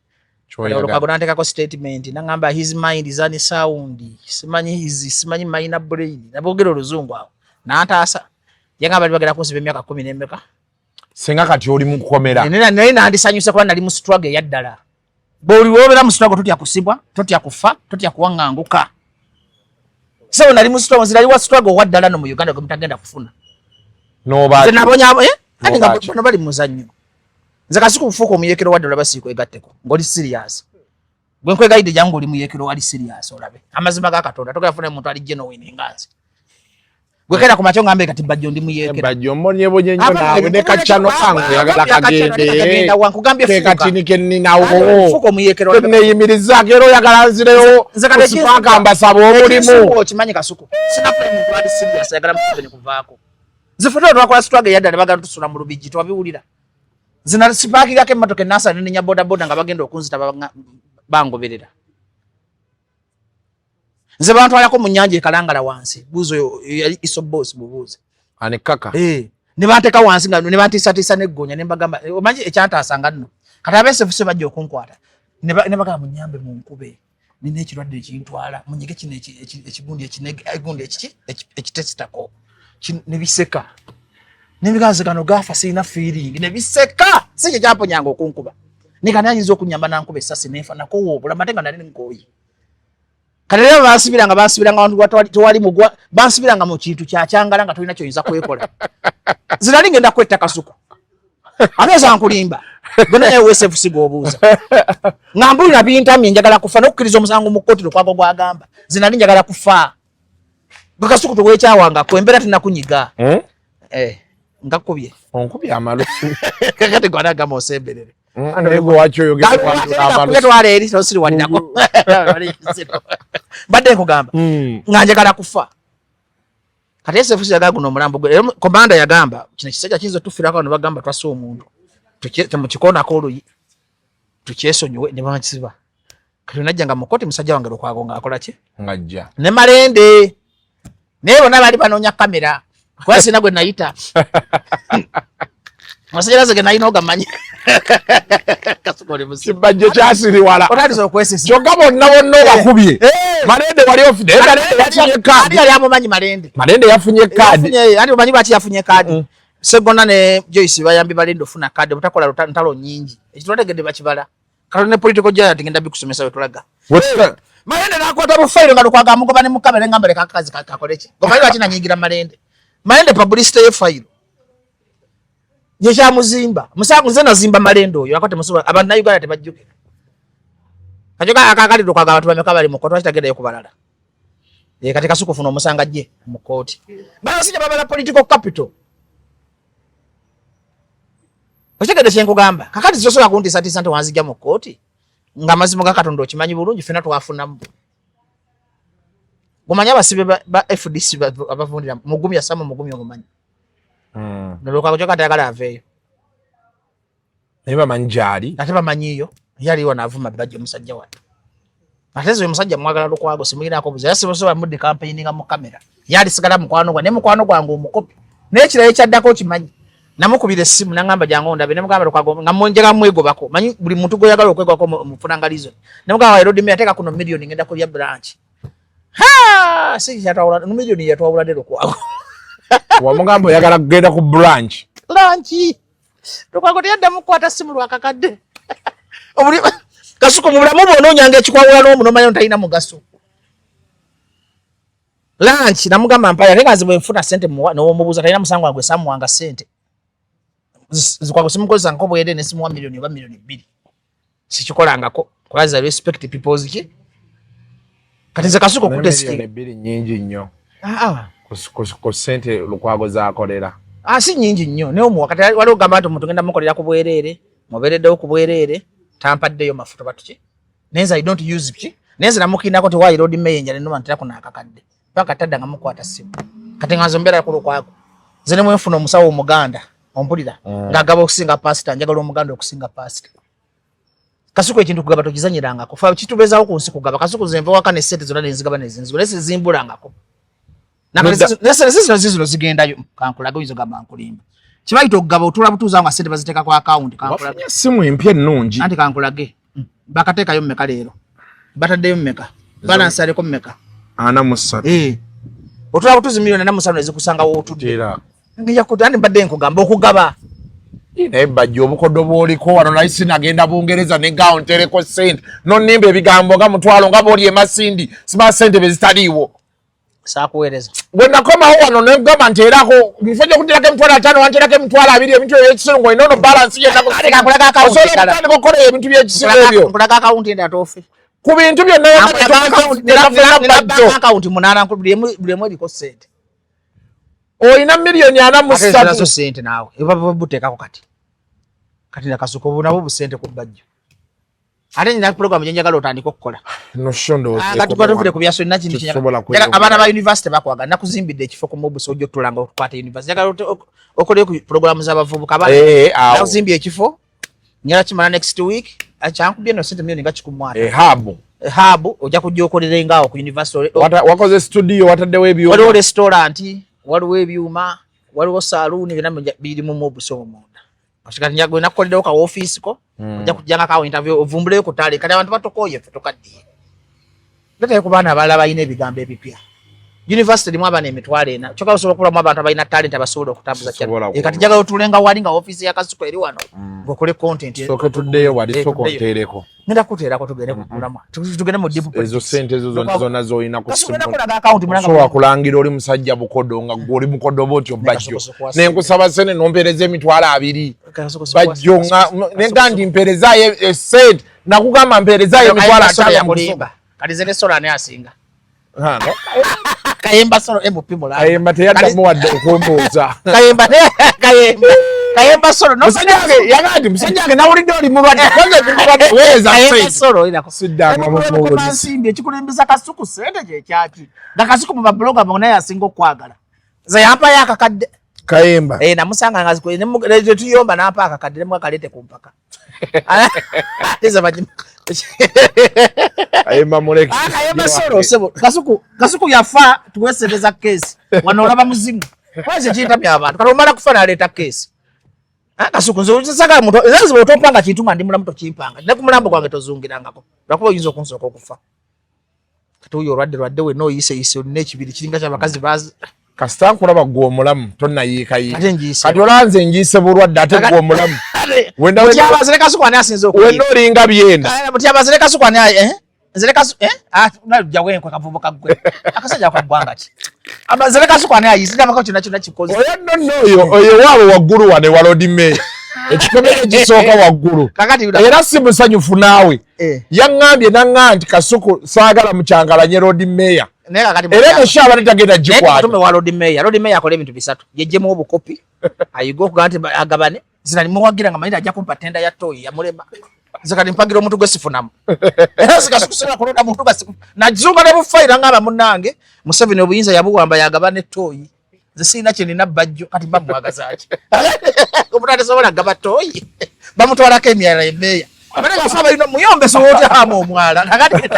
Lukwago nanteekako statement nangamba his mind is unsound simanyi minor brain nabogera oluzungu awo nantaasa yanga bali bagera kunsiba emyaka 10 n'emeka senga kati oli mu kukomera naye nandisanyuse kuba nali mu struggle eyaddala bw'oli wobeera mu struggle totya kusibwa totya kufa totya kuwaŋŋanguka so nali mu struggle nzirali wa struggle waddala no mu Uganda gwe mutagenda kufuna nze nabonyabo ati nga bano bali muzannyo nze kasuku kufuuka omuyekero waddala basiikwegatteko ng'oli serious gwe nkwegayidde jangu oli muyekero wali serious olabe amazima ga Katonda togera funa omuntu ali genuine nga nze gwe kera ku makyo ngambe kati Bajjo ndi muyekero Bajjo mbonyebonye nnyo naawe ne kaccano kangu yagala kagende ke katini ke nninawo fuuka omuyekero teneyimirizaako era oyagala nzireyo kusipaka mbasaba omulimu okimanyi kasuku sinafuna omuntu ali serious ayagala mukubene kuvaako nze ffe twakola struggle eyadda ne bagala tusula mu lubijji twabiwulira zina sipaakirako emmotoka ennaasa nenenya bodaboda nga bagenda okunzita bangoberera nze bantwalako mu nnyanja ekalangala wansi buuzo yali isobos bubuuze ane kaka ne banteeka wansi nga ne bantiisatiisa n'eggonya ne mbagamba omanyi ekyantaasanga nno kati abeesefuse bajja okunkwata ne bagamba munyambe mu nkube nina ekirwadde ekintwala munyige kino ekigundi ekitesitako ne biseka n'ebiganze gano gaafa sirina feeling ne biseka si kye kyamponyanga okunkuba nikani ayinza okunyamba nankuba essasi neefa nako woobula mate nga nali nkooyi kati era bansibiranga wantu tewali mugwa bansibiranga mu kintu kyakyangala nga tolina kyoyinza kwekola zinali ngenda kwetta kasuku ameeza nkulimba gonna weesefusiga obuuza nga mbulira bintamye njagala kufa n'okukkiriza omusango mu kkooti Lukwago gwagamba zinali njagala kufa gwe kasuku teweekyawangako embeera tinakunyiga ngakubye onkubye amalusu kakati gwanagamba osemberere nego wacho yogera twala eri tosiri walinako badde nkugamba nga njagala kufa kati esefusi yagamba guno omulambo gwe komanda yagamba kino kisajja kiyinza otufirako ne bagamba twasa omuntu temukikoonako oluyi tukyesonyiwe ne bankisiba kati najjanga mu kkooti musajja wange Lukwago ng'akola ki ng'ajja ne malende naye bonna baali banoonya kamera kuba sina gwe nayita masanyalaze ge nalina ogamanyi Bajjo kyasiriwala otandise okwesisa kyokka bonna obakubye malende wali ofide yafunye kaadi yali amumanyi malende yafunye kaadi ati omanyi lwaki yafunye kaadi Segona ne Joyce bayambi balende ofuna kaadi butakola ntalo nyingi ekitwategedde bakibala kalo ne political journal ngenda bikusomesa wetulaga malende nakwata bufairo nga Lukwago amugoba ne mukamera ngambale kakazi kakoleki ngomanyi lwaki nanyingira malende publicity ye file ye kya muzimba musango nze nazimba malende oyo akote musoba abantu na Uganda tebajjukira kajoka akakali Lukwago abantu bameka bali mu kotwa kitagenda yokubalala kati kasuku funa omusanga je mu kooti basijja babala political capital okitegedde kye nkugamba kakati zosobola kuntiisatiisa nti wanzijja mu kooti nga mazima ga Katonda okimanyi bulungi ffenna twafunamu gumanya abasibe ba FDC abavundira mugumi yasamu mugumi omumanyi Lukwago kyokka tayagala aveeyo naye bamanyi gyali ate bamanyiyo yaliwo naavuma Bajjo musajja wattu ate ezo musajja mwagala Lukwago simuyinaako buza yasibosobola mudde campaigninga mu kamera yalisigala mukwano gwa ne mukwano gwange omukopi naye ekirala ekyaddako okimanyi namukubira essimu nangamba jangu ndabe ne mugamba Lukwago nga monjega mwegobako manyi buli muntu goyagala okwegwako mufunanga lizo ne mugamba Road me ateeka kuno million ngenda kulya branch si kyatawula million yatwawula de Lukwago wamugamba oyagala kugenda ku branch Lukwago teyadda mukwata simu lwakakadde obuli kasuku mu bulamu bw'onoonyanga ekikwawula n'omuno omanyi talina mugaso lunch namugamba mpaya ate nga nze nfuna ssente n'omubuuza talina musango wange samuwanga ssente Lukwago simukozesangako bwede ne simuwa million oba million 2 sikikolangako kubaza respect people's ki kati nze kasuku kutesike million 2 nyingi nnyo ku ssente Lukwago zaakolera si nyingi nnyo naye omuwa kati wali ogamba nti omuntu genda mukolera ku bwereere mubeereddewo ku bwereere tampaddeyo mafuta batuki nenze I don't use ki nenze namukiinako nti waayi Road Mayor njale noma nterako n'akakadde paka tadda nga mukwata simu kati nga nze mbeera ku Lukwago nze ne mwenfuna omusawo omuganda ompulira ng'agaba okusinga pasita njagala omuganda okusinga pasita kasuku ekintu kugaba tokizanyirangako fa kitubeezaawo ku nsi kugaba kasuku nze nva waka ne ssente zonna nenzigaba nezinziba naye sizimbulangako zino zigendayo kankulaga oyinza ogamba nkulimba Kibaito ogaba otula butuza nga sente baziteka ku account kankulage. Simu empya ennungi. Anti kankulage. Bakateka yo mmeka leero. Bataddeyo mmeka. Balance aliko mmeka. 43. Otula butuzi milioni 45 ezikusanga wotudde. Era. Ngija kutani badde nkugamba okugaba. Naye Bajjo obukoddo bw'oliko wano naye sinagenda Bungereza ne gawo ntereko ssente nonnimba ebigambo nga mutwalo nga bw'oli emasindi siba ssente bezitaliiwo saakuweereza bwe nakomawo wano ne gamba nteerako bifo gy'okuterako emitwalo 5 wanterako emitwalo 2 ebintu eby'ekisingo ino no balance yennaosobola okukola ebintu by'ekisingo ebyo nkulaga akawunti enda atoofe ku bintu byonna akawunti 8 buli emu eriko ssente oyina milioni 43 nazo ssente naawe buteekako kati na Kasuko bunabo busente ku Bajjo ate nina program gyenjagala otandika okukola kati ku byaso nina kintu abaana ba university bakwaga nakuzimbidde ekifo ku Mobuso ojja otulanga okukwata university njagala okole ku program z'abavubuka nakuzimbye ekifo nyala kimala next week akyankubye no ssente milioni nga 10 hub ojja kujja okolera ngaawo ku university wakoze studio wataddewo ebyuma waliwo restaurant waliwo ebyuma waliwo saloon byonna biri mu Mobuso omunda Ashikati nyago nakolera ka office ko ojja kujjanga ka interview ovumbuleyo kutale kali abantu batokoye fetokaddi ndete ku bana balaba ine ebigambo ebipya university limu abana emitwale ena choka osobola okulamu abantu abalina talent abasobola okutambuza kyane kati njagala otulenga wali nga office ya Kasuko eri wano ngokole content soke tuddeyo wali soko ntereko ngenda kuteerako tugende kukulama tugende mu deep ezo sente ezo zonna zoyina ku simu so wakulangira oli musajja bukodo nga goli mukodo botyo Bajjo nenkusaba sene nompereza emitwalo 2 Bajjo nga ndi mperezayo esente nakugamba mperezayo emitwalo 5 kali zene sola ne asinga Kayemba solo MVP mulala. Kayemba teyaddamu wadde okumbuuza. Kayemba solo no musajjage yagandi musajjage nawulidde oli mulwadde kwanza mulwadde weeza Kayemba solo ina kusiddanga mu mubuuzi. Nsimbi ekikulembeza Kasuku sente gye kyaki. Kasuku mu babloga bonna yasinga okwagala. Za yampa yakakadde. Kayemba. Namusanga ngazi ko ne tuyomba nampa akakadde mu akalete ku mpaka. Teza bajimu. Kayemba muleki. Kayemba solo sebo. Kasuku yafa tuwesebeza case. Wanaolaba muzimu. Kwaze kintu by'abantu. Kalomala kufana aleta case. Kasuku nzosaka muntu ezazibo otopanga kituma ndi mulamu tokimpanga. Ne kumulambo gwange tozungirangako. Lwakuba yinzo kunsoka okufa. Katuyo rwadde we no yise n'ekibiri kiringa ky'abakazi bazi. Kasita nkulaba gwo omulamu tonna yiika yi. Kati olanze njiise bulwadde ate gwo omulamu. Wenda mutyabazire Kasuku ani asinze okuyiga. Wenda olinga byenda. Mutyabazire Kasuku ani nzire Kasuku unajja wenko kavubuka gwe. Akasajja kwa bwanga ki. Abazire Kasuku ani ayizira abakocho nakyo kikoze. Oyo wabo waggulu wane walodi me. Ekikomere kisooka waggulu. Era si musanyufu naawe. Yaŋŋambye nti Kasuku saagala mucyangalanye road mayor. Era neshaba netagenda jikwata. Tume wa road mayor. Road mayor akola ebintu bisatu. Yejjemu obukopi. Ayigo kuganti agabane. Zina muwagira nga mayita ajja kumpa tenda ya toyi ya mulema. Zakati mpagira omuntu gwe sifunamu. Era Kasuku sera kulonda muntu gasifu. Najunga ne bufaira ngaba munange. Museveni obuyinza yabuwamba yagabane toyi. Zisina kinina Bajjo kati bamwagazaaki. Omuntu sobola gaba toyi. Bamutwalako emyala emeya. Abana gasaba ino muyombe so wote hamo omwala. Nakati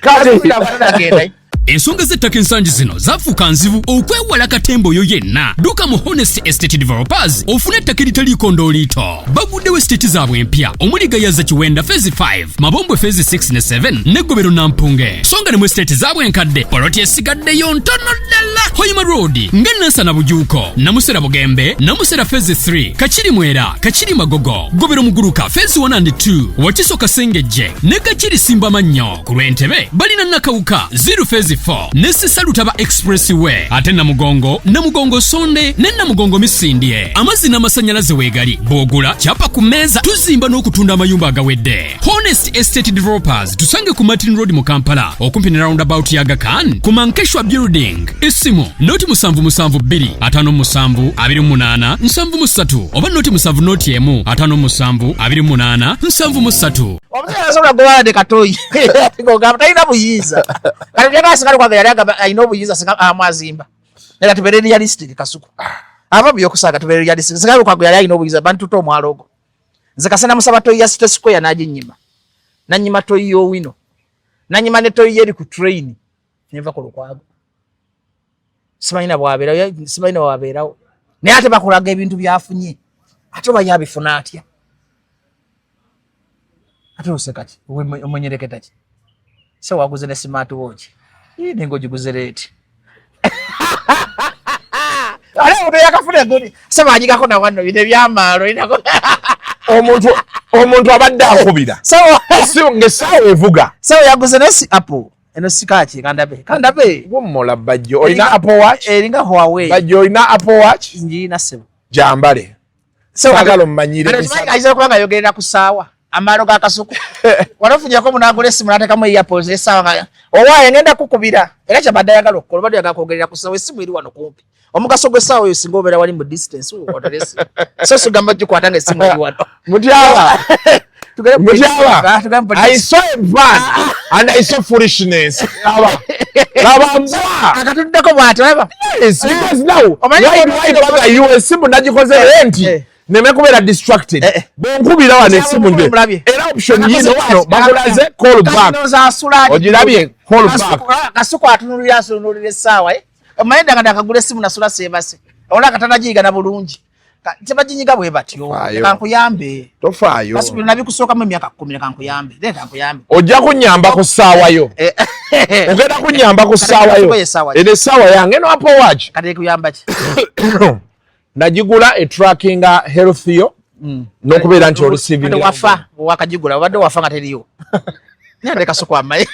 kati ensonga z'ettaka ensangi zino zafuuka nzibu okwewala katembo oyo yenna dduka mu Honest Estate Developers ofune ettaka eritaliiko ndooliito baguddewo esiteeti zaabwe empya omuli Gayaza Kiwenda Phase 5 Mabombwe Phase 6 ne 7 n'Eggobero Nampunge songa ne mu esiteeti zaabwe enkadde poloti esigaddeyo ntono ddala Hoima Road ng'Ennansana Bujuuko Namusera Bugembe Namusera Phase 3 Kakiri Mwera Kakiri Magogo Ggobero Muguruka Phase 1 and 2 Wakiso Kasengejje ne Kakiri Simba Mannyo ku Lwentebe balina Nakawuka 0 Phase 4 Nessisa Lutaba Expressway ate Namugongo Sonde ne Namugongo Misindye amazzi n'amasannyalaze weegali bw'ogula kyapa ku mmeeza tuzimba n'okutunda amayumba agawedde Honest Estate Developers tusange ku Martin Road mu Kampala okumpi ne roundabout ya Aga Khan ku Mankeshwa Building essimu noti 772272873 oba noti 7 Omusaza gwade katoyi. Ngoga talina buyiza. Kati yagasigala kwa yali ayina obuyiza singa amazimba. Era tubere realistic Kasuku. Aba byokusaga tubere realistic. Sigala kwa yali ayina obuyiza bantu to mwalogo. Nzakasana musaba toyi ya City Square naginyima. Nanyima toyi yo wino. Nanyima ne toyi yeri ku train. Neva ko Lukwago. Simanyi na bwabera. naye ate bakulaga ebintu byafunye ate oba yabifuna atya ate oseka ki omunyereketa ki se waguze ne smart watch nenga ogiguze leeti ale omuntu yakafuna gudi se banyigako na wano bino ebyamaalo omuntu abadde akubira ng'essaawa evuga sawa yaguze ne apple eno sikaki kandabe gummola Bajjo olina Apple Watch eringa Huawei Bajjo olina Apple Watch njina sebo jambale sagala mmanyire ayise kubanga yogerera ku saawa amalo ga kasuku wanafunyako munagula esimu natekamu earpods esaawa owaye ngenda kukubira era kyabadde ayagala okukola badde yagala kwogerera ku saawa esimu eri wano kumpi omugaso gw'essaawa oyo singa obeera wali mu distance oteresi so sigamba gikwata nga esimu eri wano Mutyaba I saw a man and I saw foolishness. Akatuddeko bw'ati olaba Yes, because now right you esimu nagikoze renti nemekubeera distracted bonkubira wano esimu nde era option yino wano bakulaze call back ogirabye call back kasuku atunulira asunulira essaawa omayenda nga nakagula esimu nasula sebase olaba katanagiyiga na bulungi tebaginyiga bwe batyo kankuyambe tofaayo kasuku nabikusookamu emyaka 10 kankuyambe leeta kankuyambe ojja kunyamba ku ssaawa yo ogenda kunyamba ku ssaawa yo eno essaawa yange no Apple Watch kati kuyamba ki nagigula tracking health yo n'okubeera nti receiving wafa wakagigula obadde wafa nga teriyo nyande kasuku amaye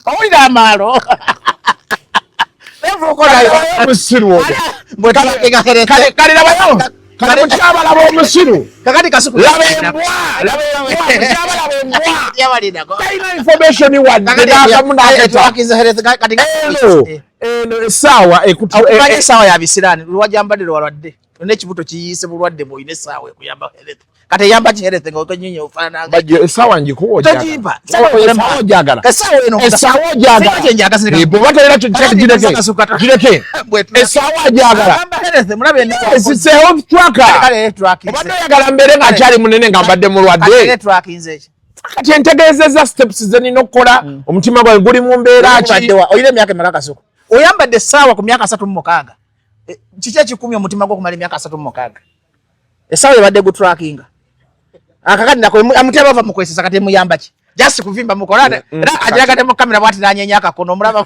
owulira amaalo musiru kalirabayo kalamukyabala b'omusiru kakati kasuku kalina information eno essaawa okumanya essaawa yabisiraani lwajambadde lwalwadde n'ekibuto kiyiise bulwadde bw'olina essaawa ekuyamba health kati eyamba ki health ng'okenyonyi ofaananga Bajjo essaawa ngikuwa togimpa essaawa ogyagala essaawa ogyagala bw'oba tolina gireke essaawa agyagala it's a health tracker obadde oyagala mbeere ng'akyali munene nga mbadde mulwadde kati entegeezezza steps ze nina okukola omutima gwange guli mu mbeera ki olina emyaka emeka kasuku oyambadde essaawa ku myaka 36 kiki ekikumi omutima gwo okumala emyaka 36 essaawa ebadde gutrackinga akakati nako amutyaba ava mukwesesa kati emuyamba ki just kuvimba mukola era agiragadde mu kamera bwati nanyenya akakono omulaba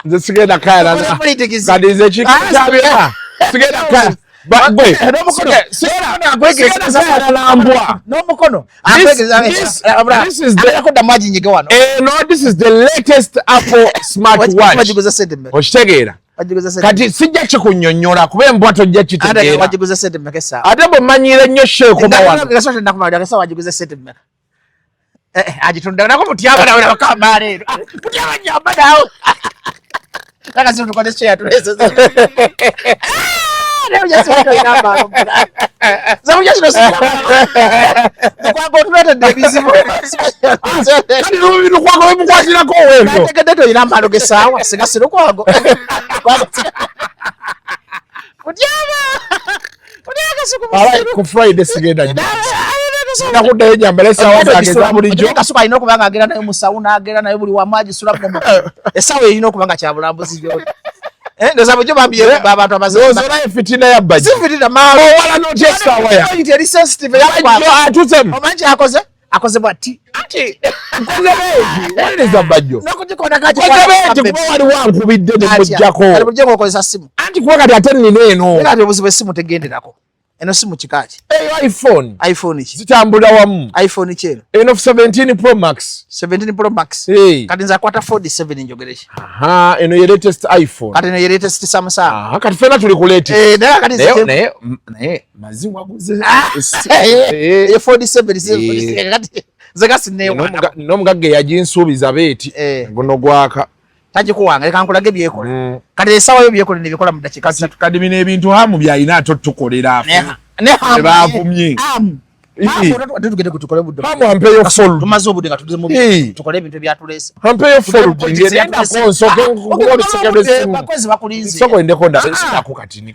nze sigenda kayala kati nze kikyabira sigenda kayala n'omukono this is the latest Apple smartwatch okitegeera kati sijja kikunnyonnyola kuba embwa tojja kitegeera ate bw'ommanyiire nnyo sheekoma wano agitunda nako mutyaba nawe nabakamba leero mutyaba nyamba nawe nakasi tukole share tulese leo just watu inamba zamu just Lukwago tulete debizimu kati Lukwago wemukwasirako wendo tekedeto inamba logesawa sigasi Lukwago mutyaba kasuku ku Friday sigenda nakuddayo nyambala essaawa zange za bulijjo kasuku alina okuba nga agenda nayo mu sawuna agenda nayo buli wamaagi sulamu mu essaawa erina okuba nga kyabulambuzi gyoli ndoza bujjo bambiye abantu abazooza fitina ya Bajjo fitina maalo wala noti essaawa ya eri sensitive Bajjo atuzemu omanyi akoze bwati ati waliriza Bajjo nokugikona kati kuba wali wankubidde ne mujjako ali bujjo ng'okozesa simu anti kuba kati ate nina eno era ati obuzibu essimu tegenderako eno simu kikaki iPhone ki zitambula wamu iPhone ki eno 17 Pro Max kati nza kwata 47 njogereshi eno ye latest iPhone kati eno ye latest Samsung kati fena tuli ku latest naye mazi waguze ye 47 kati zegasi newa n'omugagga yaginsuubiza beeti guno gwaka tagikuwanga leka nkulage byekola kati essaawa yo byekola nebikola mu dakiika kati bino ebintu hamu byalina ate tukolera nebavumye hamu ampeyo folu tumaze obudde nga tudemu tukole ebintu ebyatuleese ampeyo folu ngendako nsoke bakozi bakulinze soko endeko ndako katini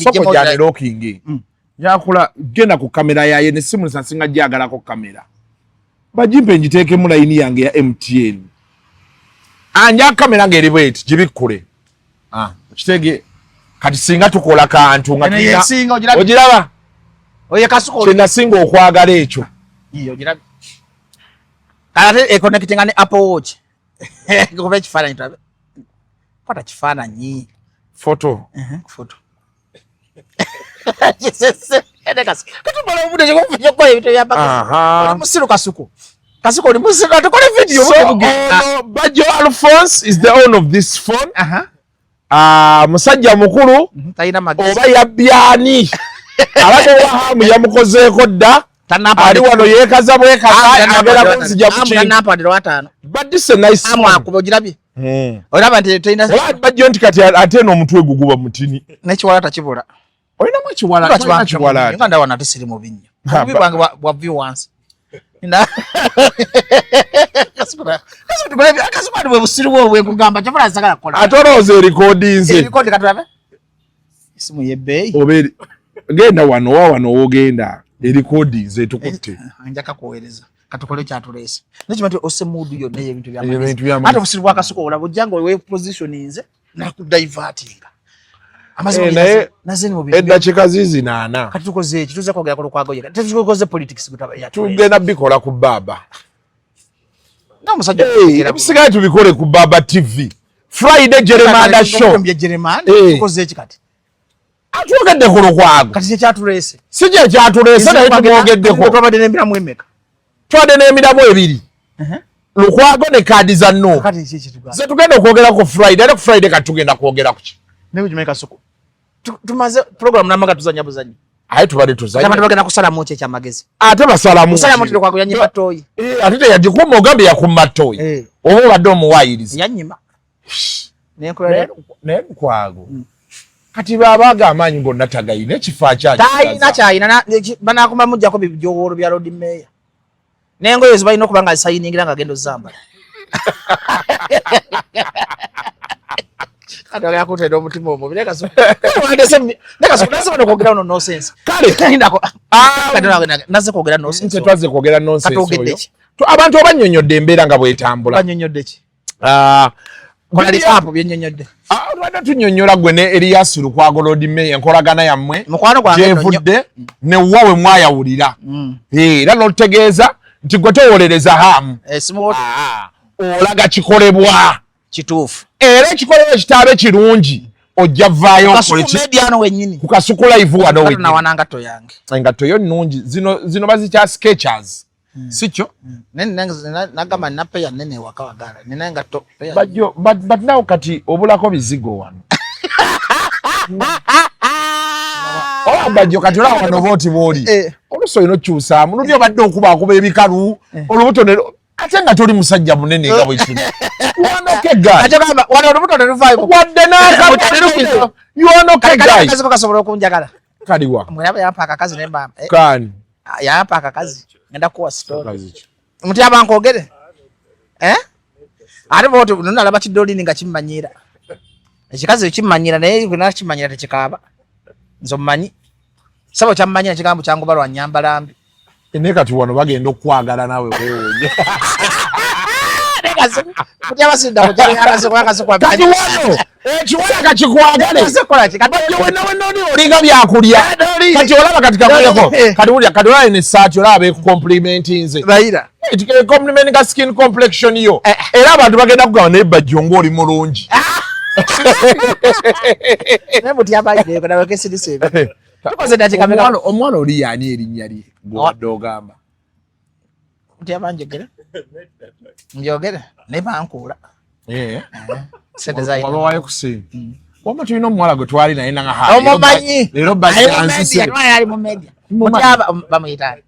soko jane looking yakula genda ku kamera yaye ne simu nsasinga jagalako kamera bajimpe njiteekemu layini yange ya MTN anja kamera ng'eri bweti gibikkule kitege kati singa tukola kantu nga yesinga ogiraba oye kasuko kina singa okwagala ekyo iyo ogiraba kale connecting ne Apple Watch kuba ekifaananyi tabe pata kifaananyi foto katubola obude kyekufuna ebintu byabaka musiru kasuko oli musiru atukole video Bajjo Alphonse is the owner of this phone musajja mukulu tayina magezi oba yabyani abadde wahamu yamukozeeko dda ali wano yeekaza bwekaza agera kunzija kukintu but this is a nice akuba ogirabye olaba nti tayina Bajjo nti kati ate n'omutwe guguba mutini n'ekiwala takibula olinamu ekiwala nga ndawana ate siri mu binnya obubi bwange bwa viewers kasukati bwe busiru bwe kugamba kyafula asagala kukola ate olowooza erikodinze erikodi katulabe isimu y'ebbeeyi obeeri genda wano wogenda erikodinze tukutte njaka kuweereza katukole kyatuleese nekimanti ose mudu yonna y'ebintu by'amagezi ate obusiru bwa kasuko olaba ojjanga we positioninze nakudivertinga naye eddakiika ziizinaana kati tukoze eki tuze kwogera ku Lukwago ye tetukoze politics tugenda bikola ku Baba n'omusajja ebisigaye tubikole ku Baba TV Friday Jeremanda show tukoze eki kati atwogedde ku Lukwago kati kyatuleese si kye kyatuleese naye tumwogeddeko twabadde n'emiramu emeka twadde n'emiramu ebiri Lukwago ne kaadi za no ze tugenda okwogera ku Friday ate ku Friday kati tugenda kwogera ku ki ne kujimeka soko tumaze program namaga tuzanya buzanyi aye tubadde tuzanya kama bagenda kusala mu kye magezi ate basala mu kusala mu Lukwago yanyipa toyi ate yagikuma ogambe yakumma toyi oba badde omuwayiriza yanyima nenkolera ne Lukwago kati babaga amanyi gonna tagayina ekifaa kyayina banakuma mujjako bijowolo bya road mayor nengoyo zibalina okubanga sayiningira nga agenda ozambala kati yakutera omutima omwo birekaso kwogera no nonsense naze kwogera nonsense twaze kwogera nonsense oyo abantu abanyonyodde embeera nga bwetambula banyonyodde ki kola likampo byenyonyodde twadde tunyonyola gwe ne Elias Lukwago Road Mayor enkolagana yammwe mukwano gwange gyevudde ne wawe mwayawulira era n'otutegeeza nti gwe towolereza hamu olaga kikolebwa kituufu era ekikolebwa kitaabe kirungi ojja vaayo ku Kasuku live wano nawanangato yange engatto yo nnungi zino bazikya sketchers sikyo nagamba napeya nene waka wagala nina engatto Bajjo but now kati obulako bizigo wano Bajjo kati olaba wano booti booli oluusi olina okyusaamu luli obadde okubakuba ebikalu olubuto ate nga toli musajja munene nga bwe kino kasobola okunjagala kaliwa mwaba yampa akakazi nembamba kani yampa akakazi ngenda kuwa story muti abankogere ate boto nalaba kidolini nga kimmanyira ekikazi kimmanyira naye gwe kimmanyira tekikaaba nzo mmanyi sabo kyammanyira kigambo kyangu balwa nyambalambi ene kati wano bagenda okwagala nawe weewonye muti abasinda ekiwala kakikwagale olinga byakulya kati olaba kati kakuleko kati olaba nesaati olaba beekukompulimenti nze compliment ka skin complexion yo era abantu bagenda kugamba naye Bajjo ng'oli mulungi omwana oli yaani erinnya lye gwewadde ogamba muti abanjogera njogere naye bankuula sente zawabawayo kusinga wama tulina omuwala gwe twali naye omumanyi leero ali mu media bamuyitaali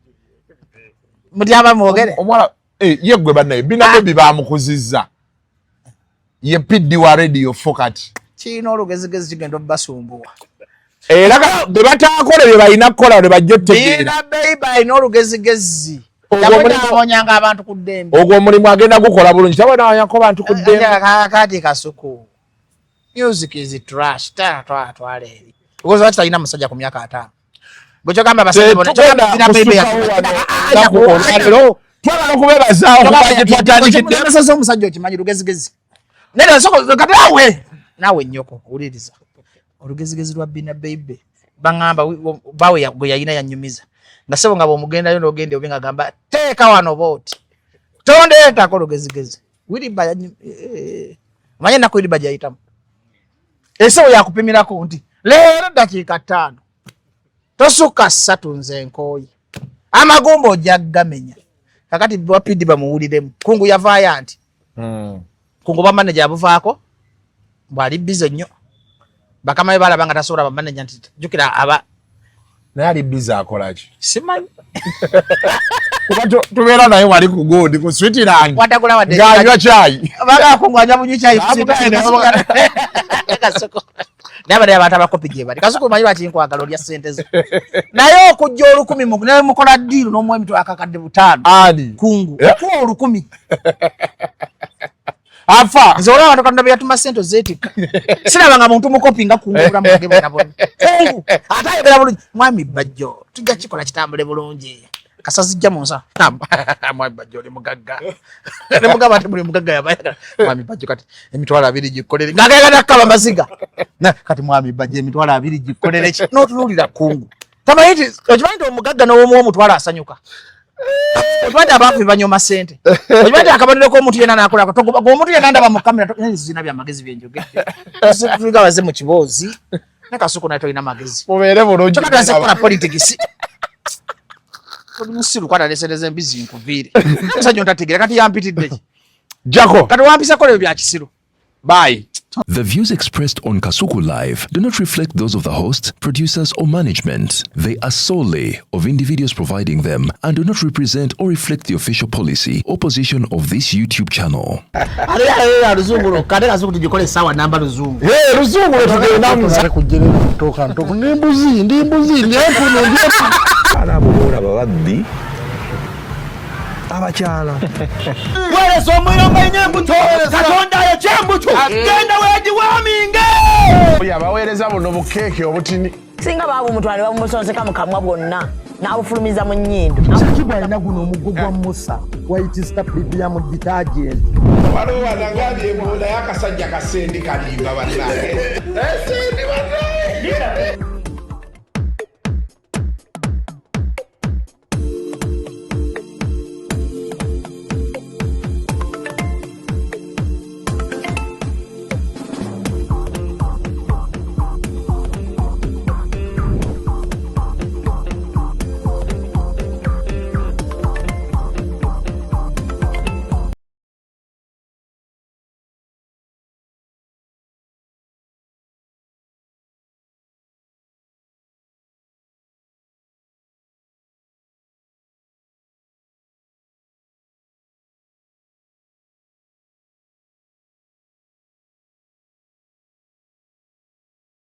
muti abamwogere omuwala ye gwe bannaye binabebi bamukuzizza ye piddi wa radio fokati kiina olugezigezi kigenda obasumbuwa era bwe bataakole bye balina kukola bwe bajja otegeera balina olugezigezi onyanga abantu ku ddembe ogwo omulimu agenda gukola bulungi tabona wanyako bantu ku ddembe kati Kasuku music is trash twala eri because wati talina musajja ku myaka 5 bwe kyogamba basajja bona twagala okubeebazaawo kubajje twatandikidde omusajja okimanyi lugezigezi nere soko kati awe nawe nnyoko uliriza olugezigezi lwa bina baby bangamba bawe gwe yayina yanyumiza nga sebo nga bomugenda yo nogende obinga gamba teeka wano boti tondeeta ko olugezigezi wiriba manye nako wiriba jayitamu esebo yakupimirako nti leero dakiika 5 tosuka 3 nze nkooyi amagumba ojaggamenya kakati bapidi bamuwuliremu kungu yavaaya nti kungu bamanager abuvaako bwali bize nnyo bakamaye balabanga tasobola bamanager nti jukira aba naye ali bize akolaki simanyi kuba tubeera naye wali ku godi ku Switzerland watagula wadde ng'anywa chai baga kungwanya bunywi chai kasoko nabade abantu abakopi gye bali kasoko manyi bati nkwagala olya sente zo naye okujja 10 mu naye mukola deal n'omwe mitu akakadde 5 ani kungu ko 10 afa zola abantu kanda byatuma sente zetika sirabanga muntu mukopi nga kungula mage bana bona kungu atayogera bulungi mwami Bajjo tujja kikola kitambule bulungi kasazijja munsa mwami Bajjo oli mugagga ne mugaba ati buli mugagga yabayagala mwami Bajjo kati emitwala 2 gikolere ngagayagala kaba maziga kati mwami Bajjo emitwala 2 gikolere ki n'otululira kungu tabayiti okimanyi omugagga n'omu mutwala asanyuka okimanyi abafu banyoma sente okimanyi akabanire ko omuntu yenna nakola togoba omuntu yenna ndaba mu kamera zina bya magezi byenjogedde tugabaze mu kiboozi nakasuko nayo toyina magezi mubeere bulungi tukatase kola politics musiru kwata lesereze mbizi nkuvire musajja ntategera kati yampitidde jako kati wampisa kola bya kisiru bye. The views expressed on Kasuku Live do not reflect those of the host, producers, or management. They are solely of individuals providing them and do not represent or reflect the official policy or position of this YouTube channel. Ruzungu kade Kasuku tujikole sawa namba Ruzungu. Ruzungu tugenamuza kujere kutoka ntoko ndi mbuzi nyefu nyefu arabura babaddi abakyala wale somoyo manyembuto katonda ya chembuto genda weji waminge yabaweereza buno bukeke obutini singa babu mutwale bamusonseka mukamwa bwonna n'abufulumiza mu nnyindo kibwa ina guno omugo gwa Musa wayitista premium detergent waliwo wanagambye ebola y'akasajja kasendi kalimba bannange esendi bannange